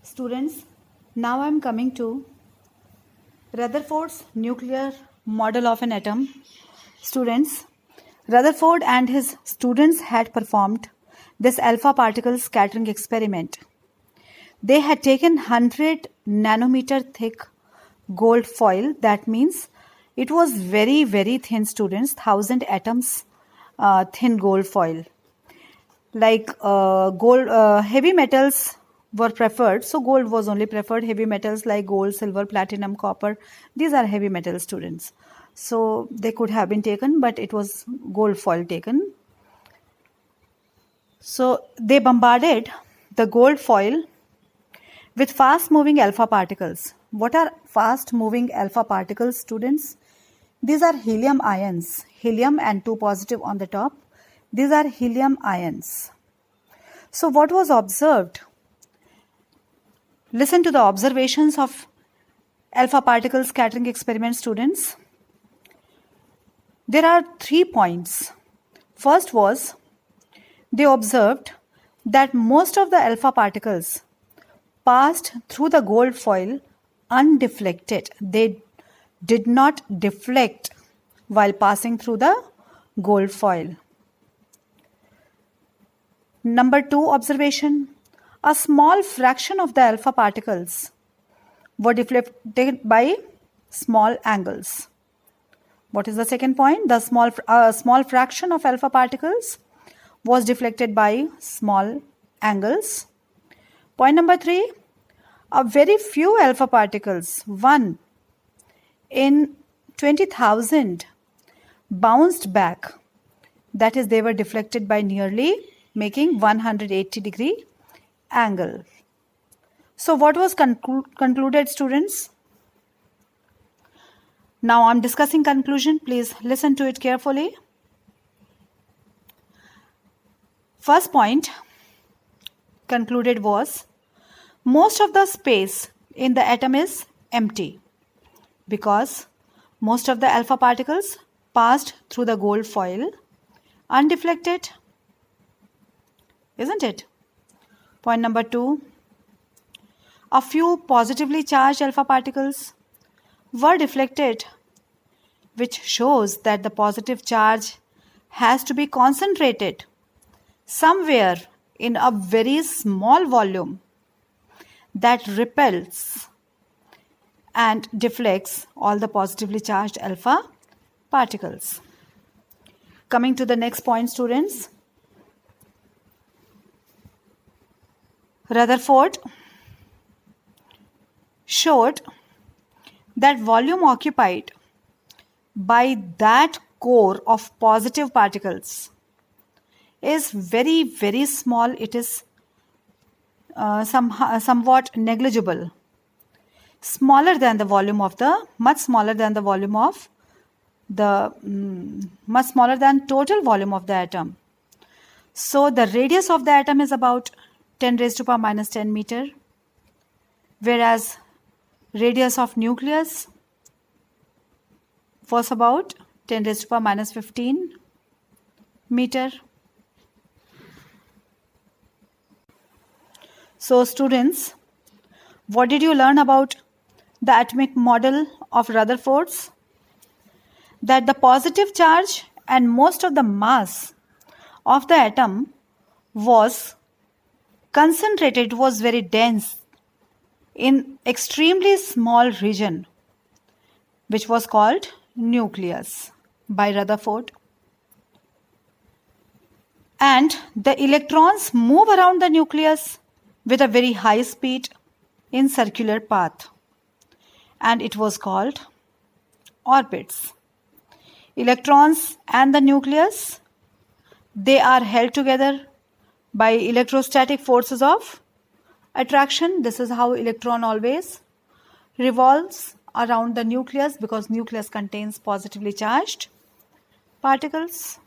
Students, now I am coming to Rutherford's nuclear model of an atom. Students, Rutherford and his students had performed this alpha particle scattering experiment. They had taken 100 nanometer thick gold foil. That means it was very, very thin, students, 1000 atoms thin gold foil. Like heavy metals were preferred, so gold was only preferred. Heavy metals like gold, silver, platinum, copper, these are heavy metal, students, so they could have been taken, but it was gold foil taken. So they bombarded the gold foil with fast moving alpha particles. What are fast moving alpha particles, students? These are helium ions, helium and 2 positive on the top. These are helium ions. So what was observed? Listen to the observations of alpha particle scattering experiment, students. There are 3 points. First was, they observed that most of the alpha particles passed through the gold foil undeflected. They did not deflect while passing through the gold foil. Number 2 observation, a small fraction of the alpha particles were deflected by small angles. What is the second point? The small fraction of alpha particles was deflected by small angles. Point number 3, a very few alpha particles, 1 in 20,000, bounced back. That is, they were deflected by nearly making 180-degree angle. So what was concluded, students? Now I am discussing conclusion. Please listen to it carefully. First point concluded was, most of the space in the atom is empty because most of the alpha particles passed through the gold foil undeflected, isn't it? Point number 2, a few positively charged alpha particles were deflected, which shows that the positive charge has to be concentrated somewhere in a very small volume that repels and deflects all the positively charged alpha particles. Coming to the next point, students. Rutherford showed that volume occupied by that core of positive particles is very, very small. It is somewhat negligible, much smaller than the volume of much smaller than total volume of the atom. So the radius of the atom is about 10 raised to power minus 10 meter, whereas radius of nucleus was about 10 raised to power minus 15 meter. So students, what did you learn about the atomic model of Rutherford's? That the positive charge and most of the mass of the atom was concentrated, was very dense in extremely small region, which was called nucleus by Rutherford. And the electrons move around the nucleus with a very high speed in circular path, and it was called orbits. Electrons and the nucleus, they are held together by electrostatic forces of attraction. This is how electron always revolves around the nucleus, because nucleus contains positively charged particles.